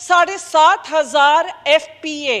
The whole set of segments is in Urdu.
7,500 FPA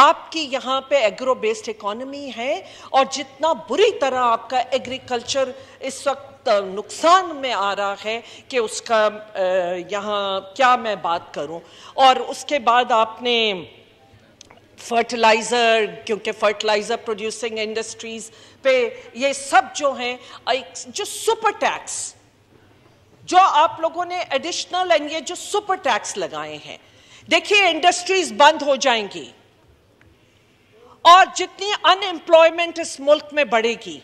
آپ کی یہاں پہ ایگرو بیسڈ اکانومی ہے اور جتنا بری طرح آپ کا ایگریکلچر اس وقت نقصان میں آ رہا ہے کہ اس کا یہاں کیا میں بات کروں. اور اس کے بعد آپ نے فرٹیلائزر، کیونکہ فرٹیلائزر پروڈیوسنگ انڈسٹریز پہ یہ سب جو ہیں جو سپر ٹیکس جو آپ لوگوں نے ایڈیشنل اینڈ یہ جو سپر ٹیکس لگائے ہیں، دیکھیے انڈسٹریز بند ہو جائیں گی اور جتنی ان امپلائمنٹ اس ملک میں بڑھے گی،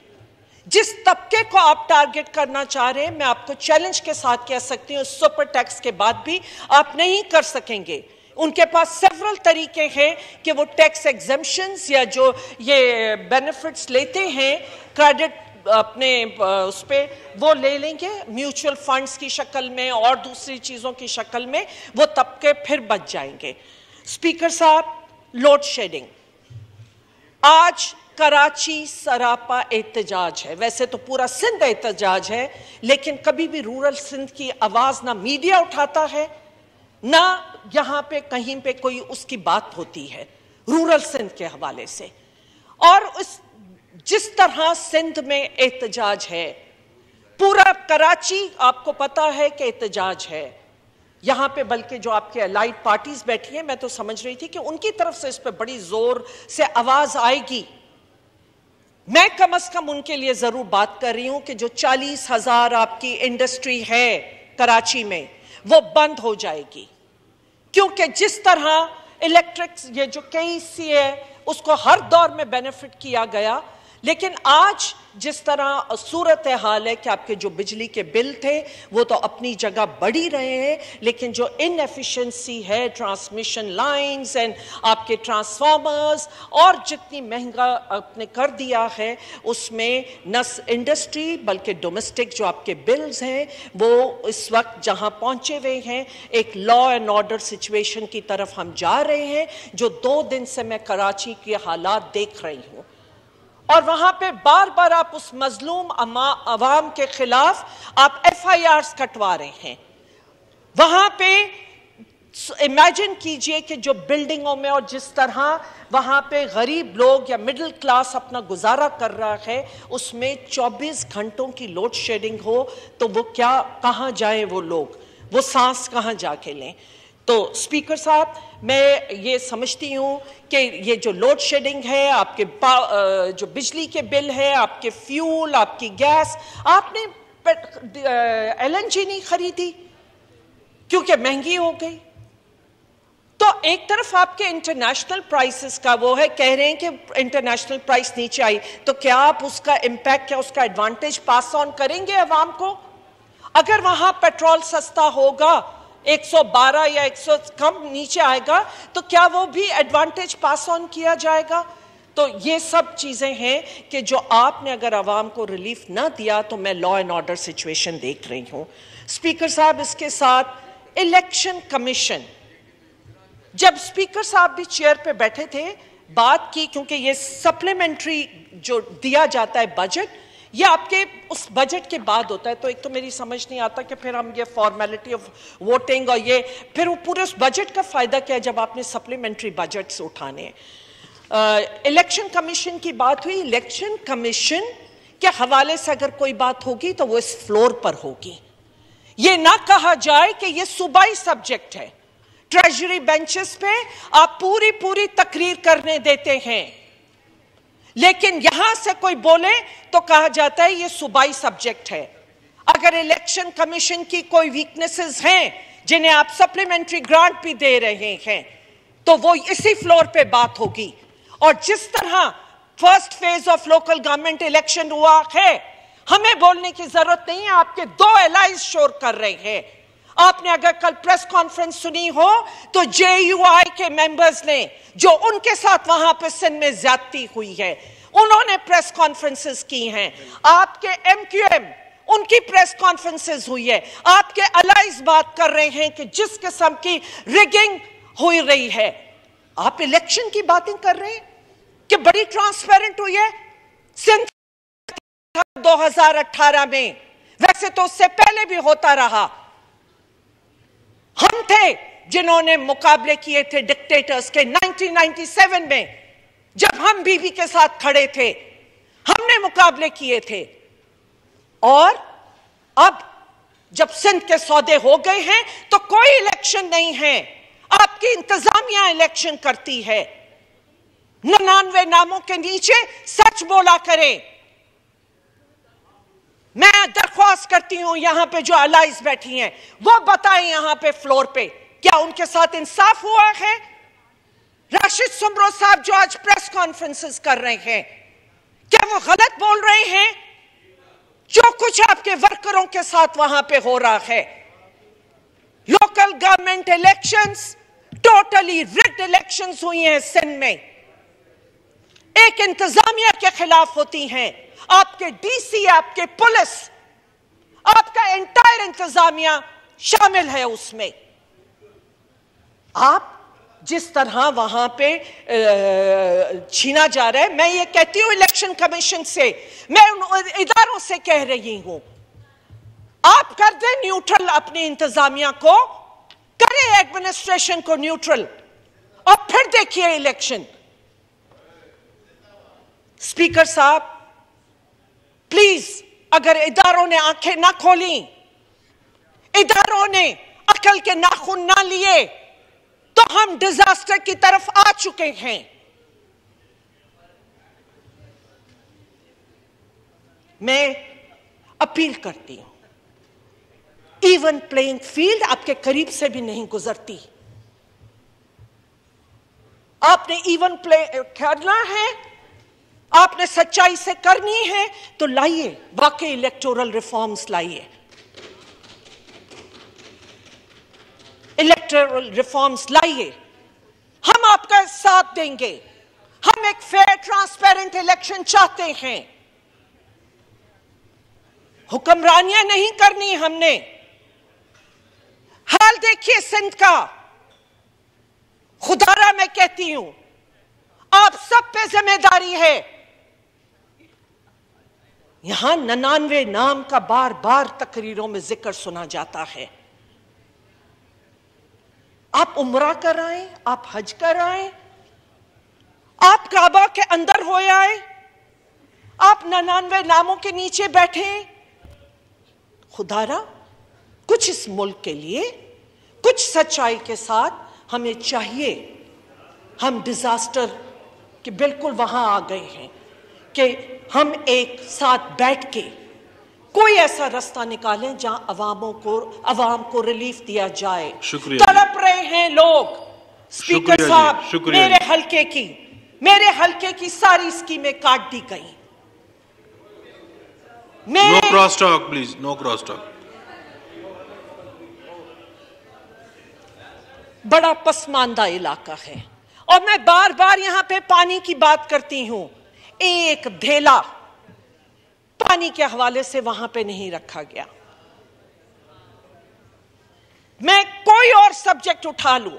جس طبقے کو آپ ٹارگٹ کرنا چاہ رہے ہیں، میں آپ کو چیلنج کے ساتھ کہہ سکتی ہوں سپر ٹیکس کے بعد بھی آپ نہیں کر سکیں گے. ان کے پاس سیورل طریقے ہیں کہ وہ ٹیکس ایگزمپشنز یا جو یہ بینیفٹس لیتے ہیں کریڈٹ اپنے اس پہ وہ لے لیں گے میوچل فنڈز کی شکل میں اور دوسری چیزوں کی شکل میں، وہ طبقے پھر بچ جائیں گے. اسپیکر صاحب، لوڈ شیڈنگ آج کراچی سراپا احتجاج ہے. ویسے تو پورا سندھ احتجاج ہے، لیکن کبھی بھی رورل سندھ کی آواز نہ میڈیا اٹھاتا ہے نہ یہاں پہ کہیں پہ کوئی اس کی بات ہوتی ہے رورل سندھ کے حوالے سے. اور جس طرح سندھ میں احتجاج ہے، پورا کراچی آپ کو پتا ہے کہ احتجاج ہے یہاں پہ، بلکہ جو آپ کے الائیڈ پارٹیز بیٹھی ہیں میں تو سمجھ رہی تھی کہ ان کی طرف سے اس پہ بڑی زور سے آواز آئے گی. میں کم از کم ان کے لیے ضرور بات کر رہی ہوں کہ جو 40,000 آپ کی انڈسٹری ہے کراچی میں وہ بند ہو جائے گی، کیونکہ جس طرح الیکٹرک یہ جو KEC ہے اس کو ہر دور میں بینیفٹ کیا گیا، لیکن آج جس طرح صورتحال ہے کہ آپ کے جو بجلی کے بل تھے وہ تو اپنی جگہ بڑھی رہے ہیں، لیکن جو ان ایفیشنسی ہے ٹرانسمیشن لائنز اینڈ آپ کے ٹرانسفارمرز اور جتنی مہنگا آپ نے کر دیا ہے، اس میں نہ انڈسٹری بلکہ ڈومیسٹک جو آپ کے بلز ہیں وہ اس وقت جہاں پہنچے ہوئے ہیں ایک لا اینڈ آرڈر سچویشن کی طرف ہم جا رہے ہیں، جو 2 دن سے میں کراچی کے حالات دیکھ رہی ہوں. اور وہاں پہ بار بار آپ اس مظلوم عوام کے خلاف آپ FIRs کٹوا رہے ہیں. وہاں پہ امیجن کیجئے کہ جو بلڈنگوں میں اور جس طرح وہاں پہ غریب لوگ یا مڈل کلاس اپنا گزارا کر رہا ہے، اس میں 24 گھنٹوں کی لوڈ شیڈنگ ہو تو وہ کیا کہاں جائیں وہ لوگ، وہ سانس کہاں جا کے لیں. تو اسپیکر صاحب، میں یہ سمجھتی ہوں کہ یہ جو لوڈ شیڈنگ ہے، آپ کے جو بجلی کے بل ہے، آپ کے فیول، آپ کی گیس، آپ نے LNG نہیں خریدی کیونکہ مہنگی ہو گئی. تو ایک طرف آپ کے انٹرنیشنل پرائسز کا وہ ہے، کہہ رہے ہیں کہ انٹرنیشنل پرائس نیچے آئی، تو کیا آپ اس کا امپیکٹ کیا اس کا ایڈوانٹیج پاس آن کریں گے عوام کو؟ اگر وہاں پیٹرول سستا ہوگا 112 یا 100 کم نیچے آئے گا تو کیا وہ بھی ایڈوانٹیج پاس آن کیا جائے گا؟ تو یہ سب چیزیں ہیں کہ جو آپ نے اگر عوام کو ریلیف نہ دیا تو میں لا اینڈ آرڈر سچویشن دیکھ رہی ہوں. اسپیکر صاحب، اس کے ساتھ الیکشن کمیشن، جب اسپیکر صاحب بھی چیئر پہ بیٹھے تھے بات کی، کیونکہ یہ سپلیمنٹری جو دیا جاتا ہے بجٹ یہ آپ کے اس بجٹ کے بعد ہوتا ہے، تو ایک تو میری سمجھ نہیں آتا کہ پھر ہم یہ فارمیلٹی آف ووٹنگ اور یہ پھر وہ پورے اس بجٹ کا فائدہ کیا جب آپ نے سپلیمنٹری بجٹس اٹھانے ہیں. الیکشن کمیشن کی بات ہوئی. الیکشن کمیشن کے حوالے سے اگر کوئی بات ہوگی تو وہ اس فلور پر ہوگی. یہ نہ کہا جائے کہ یہ صوبائی سبجیکٹ ہے. ٹریجری بینچز پہ آپ پوری تقریر کرنے دیتے ہیں، لیکن یہاں سے کوئی بولے تو کہا جاتا ہے یہ صوبائی سبجیکٹ ہے. اگر الیکشن کمیشن کی کوئی ویکنیسز ہیں جنہیں آپ سپلیمنٹری گرانٹ بھی دے رہے ہیں تو وہ اسی فلور پہ بات ہوگی. اور جس طرح first phase of local government election ہوا ہے، ہمیں بولنے کی ضرورت نہیں ہے، آپ کے 2 الائز شور کر رہے ہیں. آپ نے اگر کل پریس کانفرنس سنی ہو تو JUI کے ممبرز نے جو ان کے ساتھ وہاں پہ سندھ میں زیادتی ہوئی ہے انہوں نے پریس کانفرنسز کی ہیں. آپ کے MQM ان کی پریس کانفرنسز ہوئی ہے. آپ کے الائز بات کر رہے ہیں کہ جس قسم کی ریگنگ ہوئی رہی ہے. آپ الیکشن کی باتیں کر رہے ہیں کہ بڑی ٹرانسپیرنٹ ہوئی ہے. سندھ 2018 میں، ویسے تو اس سے پہلے بھی ہوتا رہا. ہم تھے جنہوں نے مقابلے کیے تھے ڈکٹیٹرز کے 1997 میں، جب ہم بی بی کے ساتھ کھڑے تھے ہم نے مقابلے کیے تھے. اور اب جب سندھ کے سودے ہو گئے ہیں تو کوئی الیکشن نہیں ہے، آپ کی انتظامیہ الیکشن کرتی ہے. 99 ناموں کے نیچے سچ بولا کریں. میں درخواست کرتی ہوں یہاں پہ جو الائز بیٹھی ہیں وہ بتائیں یہاں پہ فلور پہ کیا ان کے ساتھ انصاف ہوا ہے؟ راشد سمرو صاحب جو آج پریس کانفرنسز کر رہے ہیں کیا وہ غلط بول رہے ہیں؟ جو کچھ آپ کے ورکروں کے ساتھ وہاں پہ ہو رہا ہے، local government elections totally ragged elections ہوئی ہیں سندھ میں، ایک انتظامیہ کے خلاف ہوتی ہیں. آپ کے ڈی سی، آپ کے پولیس، آپ کا انٹائر انتظامیہ شامل ہے اس میں. آپ جس طرح وہاں پہ چھینا جا رہا ہے، میں یہ کہتی ہوں الیکشن کمیشن سے، میں ان اداروں سے کہہ رہی ہوں آپ کر دیں نیوٹرل اپنی انتظامیہ کو، کریں ایڈمنسٹریشن کو نیوٹرل اور پھر دیکھیے الیکشن. اسپیکر صاحب پلیز، اگر اداروں نے آنکھیں نہ کھولیں، اداروں نے عقل کے ناخن نہ لیے تو ہم ڈیزاسٹر کی طرف آ چکے ہیں. میں اپیل کرتی ہوں، ایون پلینگ فیلڈ آپ کے قریب سے بھی نہیں گزرتی. آپ نے ایون پلے کرنا ہے، آپ نے سچائی سے کرنی ہے تو لائیے واقعی الیکٹورل ریفارمز لائیے، الیکٹورل ریفارمز لائیے. ہم آپ کا ساتھ دیں گے. ہم ایک فیئر ٹرانسپیرنٹ الیکشن چاہتے ہیں. حکمرانیاں نہیں کرنی ہم نے. حال دیکھیے سندھ کا. خدا را میں کہتی ہوں آپ سب پہ ذمہ داری ہے. یہاں 99 نام کا بار بار تقریروں میں ذکر سنا جاتا ہے. آپ عمرہ کرائیں، آپ حج کرائیں، آپ کعبہ کے اندر ہو آئے، آپ 99 ناموں کے نیچے بیٹھیں. خدا را کچھ اس ملک کے لیے، کچھ سچائی کے ساتھ ہمیں چاہیے. ہم ڈیزاسٹر کے بالکل وہاں آ گئے ہیں کہ ہم ایک ساتھ بیٹھ کے کوئی ایسا رستہ نکالیں جہاں عوام کو ریلیف دیا جائے. تڑپ رہے ہیں لوگ. اسپیکر صاحب میرے حلقے کی ساری اسکیمیں کاٹ دی گئی. No cross talk, please. No cross talk. بڑا پسماندہ علاقہ ہے اور میں بار بار یہاں پہ پانی کی بات کرتی ہوں. ایک دھیلا پانی کے حوالے سے وہاں پہ نہیں رکھا گیا. میں کوئی اور سبجیکٹ اٹھا لوں.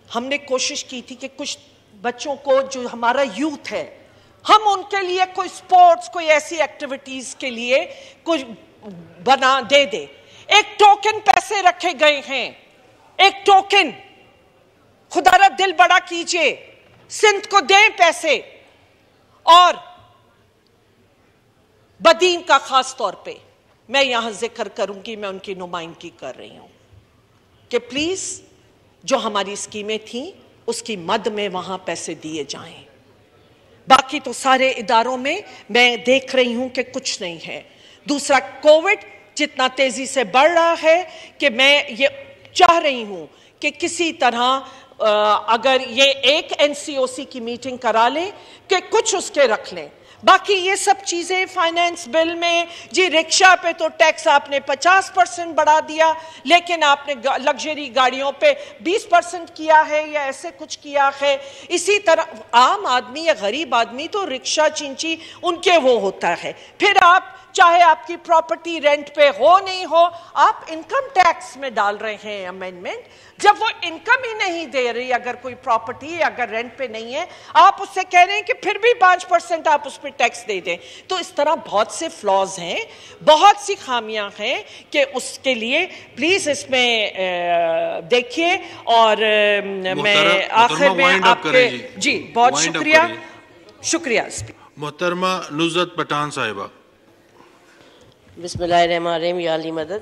ہم نے کوشش کی تھی کہ کچھ بچوں کو جو ہمارا یوتھ ہے ہم ان کے لیے کوئی سپورٹس، کوئی ایسی ایکٹیویٹیز کے لیے کچھ بنا دے دے. ایک ٹوکن پیسے رکھے گئے ہیں، ایک ٹوکن. خدا را دل بڑا کیجئے، سندھ کو دیں پیسے. اور بدین کا خاص طور پہ میں یہاں ذکر کروں گی، میں ان کی نمائندگی کر رہی ہوں کہ پلیز جو ہماری اسکیمیں تھیں اس کی مد میں وہاں پیسے دیے جائیں. باقی تو سارے اداروں میں دیکھ رہی ہوں کہ کچھ نہیں ہے. دوسرا، کووڈ جتنا تیزی سے بڑھ رہا ہے کہ میں یہ چاہ رہی ہوں کہ کسی طرح اگر یہ ایک NCOC کی میٹنگ کرا لیں کہ کچھ اس کے رکھ لیں. باقی یہ سب چیزیں فائنینس بل میں، جی رکشہ پہ تو ٹیکس آپ نے 50% بڑھا دیا لیکن آپ نے لگژری گاڑیوں پہ 20% کیا ہے یا ایسے کچھ کیا ہے. اسی طرح عام آدمی یا غریب آدمی تو رکشہ چنچی ان کے وہ ہوتا ہے. پھر آپ چاہے آپ کی پراپرٹی رینٹ پہ ہو نہیں ہو، آپ انکم ٹیکس میں ڈال رہے ہیں امینڈمنٹ. جب وہ انکم ہی نہیں دے رہی، اگر کوئی پراپرٹی اگر رینٹ پہ نہیں ہے، آپ اس سے کہہ رہے ہیں کہ پھر بھی 5% آپ اس پہ پھر ٹیکس دے دیں. تو اس طرح بہت سے فلاز ہیں, بہت سی خامیاں ہیں کہ اس کے لیے پلیز اس میں دیکھیے. اور میں آخر میں آپ کے جی بہت شکریہ. محترمہ نصرت پٹھان صاحبہ. بسم اللہ الرحمن الرحیم. یا علی مدد.